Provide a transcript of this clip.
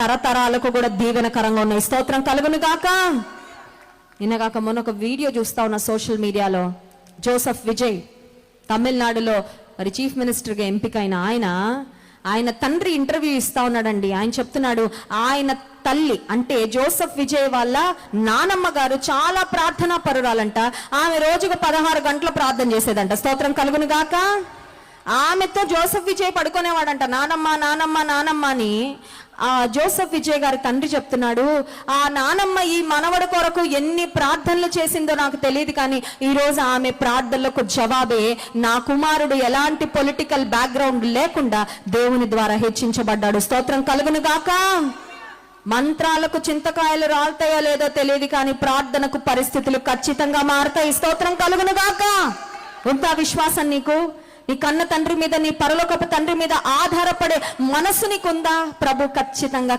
తరతరాలకు కూడా దీవెనకరంగా ఉన్నాయి. స్తోత్రం కలుగును గాక. నిన్నగాక మొన్న ఒక వీడియో చూస్తా ఉన్న సోషల్ మీడియాలో. జోసెఫ్ విజయ్ తమిళనాడులో మరి చీఫ్ మినిస్టర్గా ఎంపికైన ఆయన తండ్రి ఇంటర్వ్యూ ఇస్తా ఉన్నాడండి. ఆయన చెప్తున్నాడు, ఆయన తల్లి అంటే జోసెఫ్ విజయ్ వాళ్ళ నానమ్మ గారు చాలా ప్రార్థనా పరురాలంట. ఆమె రోజుకు 16 గంటలు ప్రార్థన చేసేదంట. స్తోత్రం కలుగును గాక. ఆమెతో జోసెఫ్ విజయ్ పడుకునేవాడంట. నానమ్మ నానమ్మ నానమ్మ అని ఆ జోసెఫ్ విజయ్ గారి తండ్రి చెప్తున్నాడు, ఆ నానమ్మ ఈ మనవడి కొరకు ఎన్ని ప్రార్థనలు చేసిందో నాకు తెలియదు, కానీ ఈ రోజు ఆమె ప్రార్థనలకు జవాబే నా కుమారుడు ఎలాంటి పొలిటికల్ బ్యాక్గ్రౌండ్ లేకుండా దేవుని ద్వారా హెచ్చించబడ్డాడు. స్తోత్రం కలుగును గాక. మంత్రాలకు చింతకాయలు రాలుతాయో లేదో తెలియదు, కానీ ప్రార్థనకు పరిస్థితులు ఖచ్చితంగా మారుతాయి. స్తోత్రం కలుగును గాక. ఉందా విశ్వాసం నీకు? నీ కన్న తండ్రి మీద, నీ పరలోకపు తండ్రి మీద ఆధారపడే మనసు నీకుందా? ప్రభు ఖచ్చితంగా